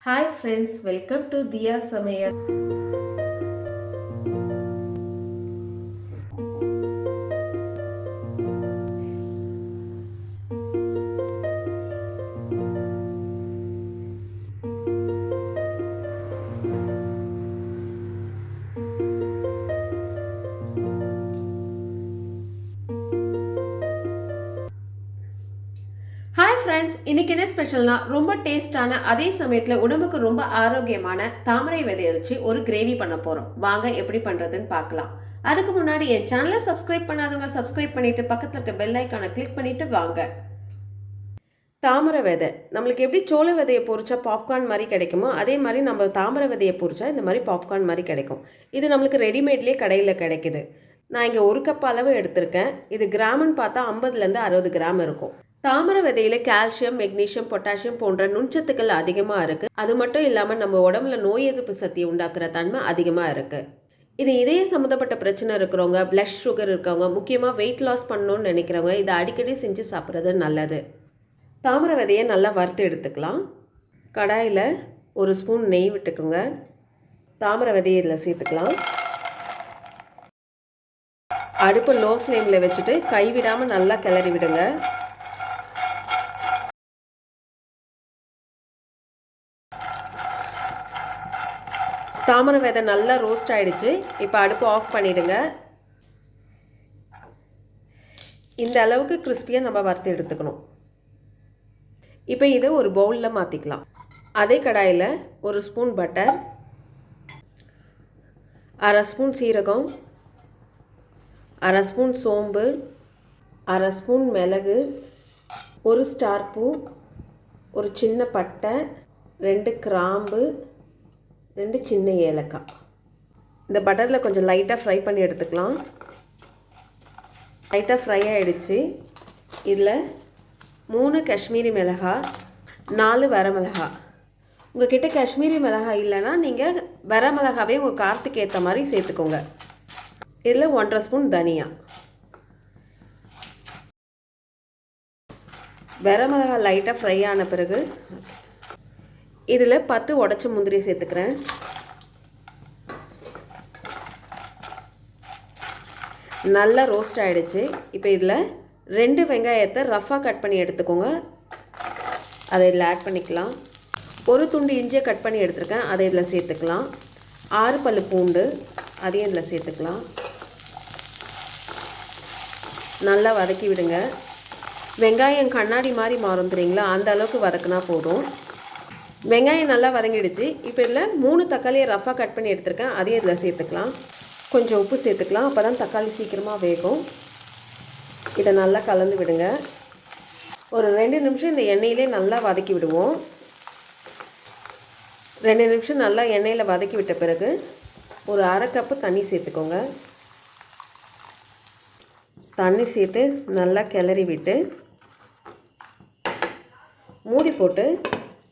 Hi friends, welcome to Diya Samayal. Hi friends, இன்னைக்கு என்ன ஸ்பெஷல்னா ரொம்ப டேஸ்டான அதே சமயத்தில் உடம்புக்கு ரொம்ப ஆரோக்கியமான தாமரை விதையை வச்சு ஒரு கிரேவி பண்ண போகிறோம். வாங்க எப்படி பண்ணுறதுன்னு பார்க்கலாம். அதுக்கு முன்னாடி என் சேனலை சப்ஸ்கிரைப் பண்ணாதவங்க சப்ஸ்கிரைப் பண்ணிட்டு பக்கத்தில் இருக்க பெல் ஐக்கானை கிளிக் பண்ணிட்டு வாங்க. தாமரை விதை நம்மளுக்கு எப்படி சோள விதையை பொரிச்சா பாப்கார்ன் மாதிரி கிடைக்குமோ அதே மாதிரி நம்ம தாமரை விதையை பொரிச்சா இந்த மாதிரி பாப்கார்ன் மாதிரி கிடைக்கும். இது நம்மளுக்கு ரெடிமேட்லேயே கடையில் கிடைக்குது. நான் இங்கே 1 கப் அளவு எடுத்திருக்கேன். இது கிராம்னு பார்த்தா 50லேருந்து 60 கிராம் இருக்கும். தாமரை விதையில கால்சியம், மெக்னீசியம், பொட்டாசியம் போன்ற நுண்சத்துக்கள் அதிகமாக இருக்குது. அது மட்டும் இல்லாமல் நம்ம உடம்புல நோய் எதிர்ப்பு சக்தியை உண்டாக்குற தன்மை அதிகமாக இருக்குது. இது இதய சம்மந்தப்பட்ட பிரச்சனை இருக்கிறவங்க, பிளட் சுகர் இருக்கவங்க, முக்கியமாக வெயிட் லாஸ் பண்ணணும்னு நினைக்கிறவங்க இதை அடிக்கடி செஞ்சு சாப்பிட்றது நல்லது. தாமரை விதையை நல்லா வறுத்து எடுத்துக்கலாம். கடாயில் 1 ஸ்பூன் நெய் விட்டுக்குங்க. தாமரை விதையை இதில் சேர்த்துக்கலாம். அடுப்பு லோ ஃப்ளேமில் வச்சுட்டு கைவிடாமல் நல்லா கிளறி விடுங்க. தாமரை விதை நல்லா ரோஸ்ட் ஆகிடுச்சு. இப்போ அடுப்பு ஆஃப் பண்ணிவிடுங்க. இந்த அளவுக்கு கிறிஸ்பியாக நம்ம வறுத்து எடுத்துக்கணும். இப்போ இதை ஒரு பவுலில் மாற்றிக்கலாம். அதே கடாயில் 1 ஸ்பூன் பட்டர், 1/2 ஸ்பூன் சீரகம், 1/2 ஸ்பூன் சோம்பு, 1/2 ஸ்பூன் மிளகு, 1 ஸ்டார் பூ, ஒரு சின்ன பட்டை, 2 கிராம்பு, 2 சின்ன ஏலக்காய். இந்த பட்டரில் கொஞ்சம் லைட்டாக ஃப்ரை பண்ணி எடுத்துக்கலாம். லைட்டாக ஃப்ரை ஆகிடுச்சு. இதில் 3 காஷ்மீரி மிளகாய், 4 வரமிளகாய். உங்கள் கிட்டே காஷ்மீரி மிளகாய் இல்லைன்னா நீங்கள் வரமிளகாவே உங்கள் காரத்துக்கு ஏற்ற மாதிரி சேர்த்துக்கோங்க. இதில் 1/2 ஸ்பூன் தனியா. வரமிளகாய் லைட்டாக ஃப்ரை ஆன பிறகு இதில் 10 உடைச்ச முந்திரி சேர்த்துக்கிறேன். நல்லா ரோஸ்ட் ஆகிடுச்சு. இப்போ இதில் 2 வெங்காயத்தை ரஃப்பாக கட் பண்ணி எடுத்துக்கோங்க. அதை இதில் ஆட் பண்ணிக்கலாம். 1 துண்டு இஞ்சியை கட் பண்ணி எடுத்துருக்கேன், அதை இதில் சேர்த்துக்கலாம். 6 பல்லு பூண்டு, அதையும் இதில் சேர்த்துக்கலாம். நல்லா வதக்கி விடுங்க. வெங்காயம் கண்ணாடி மாதிரி மாறும் தெரியுங்களா, அந்த அளவுக்கு வதக்குனா போதும். வெங்காயம் நல்லா வதங்கிடுச்சு. இப்போ இதில் 3 தக்காளியை ரஃப்பாக கட் பண்ணி எடுத்துருக்கேன், அதையும் இதில் சேர்த்துக்கலாம். கொஞ்சம் உப்பு சேர்த்துக்கலாம், அப்போ தான் தக்காளி சீக்கிரமாக வேகும். இதை நல்லா கலந்து விடுங்க. ஒரு 2 நிமிஷம் இந்த எண்ணெயிலே நல்லா வதக்கி விடுவோம். 2 நிமிஷம் நல்லா எண்ணெயில் வதக்கி விட்ட பிறகு ஒரு 1/2 கப்பு தண்ணி சேர்த்துக்கோங்க. தண்ணி சேர்த்து நல்லா கிளறி விட்டு மூடி போட்டு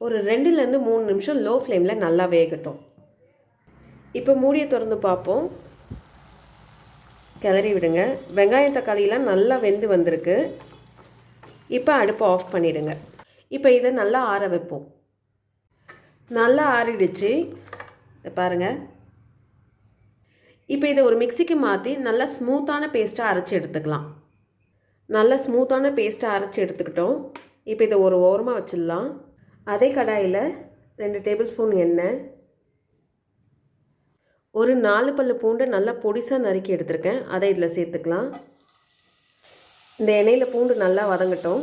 ஒரு 2லேருந்து 3 நிமிஷம் லோ ஃப்ளேமில் நல்லா வேகட்டும். இப்போ மூடியை திறந்து பார்ப்போம். கிளறி விடுங்க. வெங்காயம் தக்காளியெலாம் நல்லா வெந்து வந்திருக்கு. இப்போ அடுப்பை ஆஃப் பண்ணிவிடுங்க. இப்போ இதை நல்லா ஆற வைப்போம். நல்லா ஆறிடுச்சு பாருங்கள். இப்போ இதை ஒரு மிக்சிக்கு மாற்றி நல்லா ஸ்மூத்தான பேஸ்ட்டாக அரைச்சி எடுத்துக்கலாம். நல்லா ஸ்மூத்தான பேஸ்ட்டாக அரைச்சி எடுத்துக்கிட்டோம். இப்போ இதை ஒரு ஓரமாக வச்சிடலாம். அதே கடாயில் 2 டேபிள் ஸ்பூன் எண்ணெய், ஒரு 4 பல்லு பூண்டு நல்லா பொடிசாக நறுக்கி எடுத்துருக்கேன், அதை இதில் சேர்த்துக்கலாம். இந்த எண்ணெயில் பூண்டு நல்லா வதங்கட்டும்.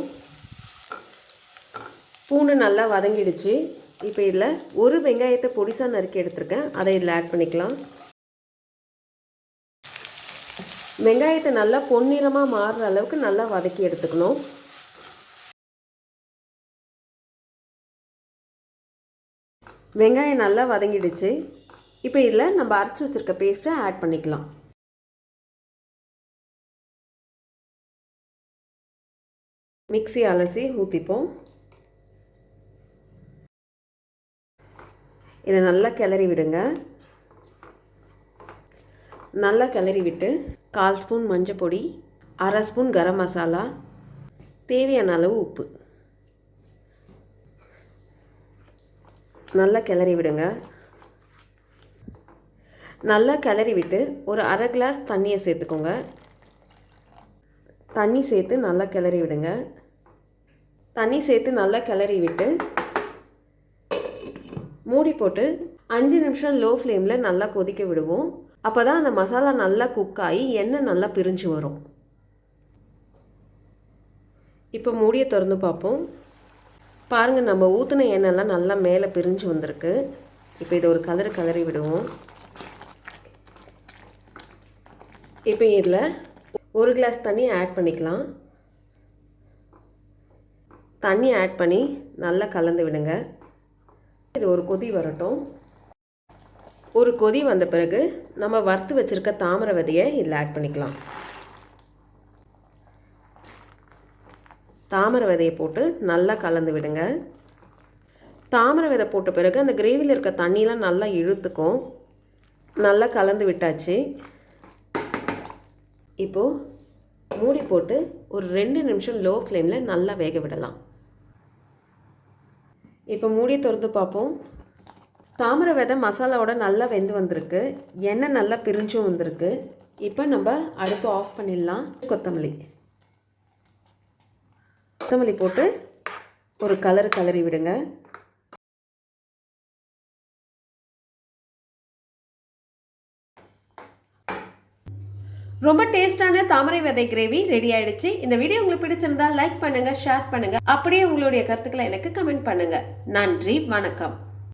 பூண்டு நல்லா வதங்கிடுச்சு. இப்போ இதில் ஒரு வெங்காயத்தை பொடிசாக நறுக்கி எடுத்துருக்கேன், அதை இதில் ஆட் பண்ணிக்கலாம். வெங்காயத்தை நல்லா பொன்னிறமாக மாறுற அளவுக்கு நல்லா வதக்கி எடுத்துக்கணும். வெங்காயம் நல்லா வதங்கிடுச்சு. இப்போ இதில் நம்ம அரைச்சி வச்சுருக்க பேஸ்ட்டை ஆட் பண்ணிக்கலாம். மிக்ஸி அலசி ஊற்றிப்போம். இதை நல்லா கிளறி விடுங்க. நல்லா கிளறி விட்டு 1/4 ஸ்பூன் மஞ்சள் பொடி, 1/2 ஸ்பூன் கரம் மசாலா, தேவையான அளவு உப்பு, நல்லா கிளறி விடுங்க. நல்லா கிளறி விட்டு ஒரு அரை கிளாஸ் தண்ணியை சேர்த்துக்கோங்க. தண்ணி சேர்த்து நல்லா கிளறி விடுங்க. தண்ணி சேர்த்து நல்லா கிளறி விட்டு மூடி போட்டு 5 நிமிஷம் லோ ஃப்ளேமில் நல்லா கொதிக்க விடுவோம். அப்போ தான் அந்த மசாலா நல்லா குக் ஆகி எண்ணெய் நல்லா பிரிஞ்சு வரும். இப்போ மூடியை திறந்து பார்ப்போம். பாருங்கள், நம்ம ஊற்றின எண்ணெய்லாம் நல்லா மேலே பிரிஞ்சு வந்திருக்கு. இப்போ இதை ஒரு கலரி விடுவோம். இப்போ இதில் 1 கிளாஸ் தண்ணி ஆட் பண்ணிக்கலாம். தண்ணி ஆட் பண்ணி நல்லா கலந்து விடுங்க. இது ஒரு கொதி வரட்டும். ஒரு கொதி வந்த பிறகு நம்ம வறுத்து வச்சுருக்க தாமரை விதையை இதில் ஆட் பண்ணிக்கலாம். தாமரை விதையை போட்டு நல்லா கலந்து விடுங்க. தாமரை விதை போட்ட பிறகு அந்த கிரேவியில் இருக்க தண்ணியெலாம் நல்லா இழுத்துக்கும். நல்லா கலந்து விட்டாச்சு. இப்போது மூடி போட்டு ஒரு 2 நிமிஷம் லோ ஃப்ளேமில் நல்லா வேக விடலாம். இப்போ மூடி திறந்து பார்ப்போம். தாமரை விதை மசாலாவோட நல்லா வெந்து வந்திருக்கு. எண்ணெய் நல்லா பிரிஞ்சும் வந்திருக்கு. இப்போ நம்ம அடுப்பு ஆஃப் பண்ணிடலாம். கொத்தமல்லி போட்டு ஒரு கலரி விடுங்க. ரொம்ப டேஸ்டான தாமரை விதை கிரேவி ரெடி ஆயிடுச்சு. இந்த வீடியோ உங்களுக்கு பிடிச்சிருந்தா லைக் பண்ணுங்க, ஷேர் பண்ணுங்க. அப்படியே உங்களுடைய கருத்துக்களை எனக்கு கமெண்ட் பண்ணுங்க. நன்றி, வணக்கம்.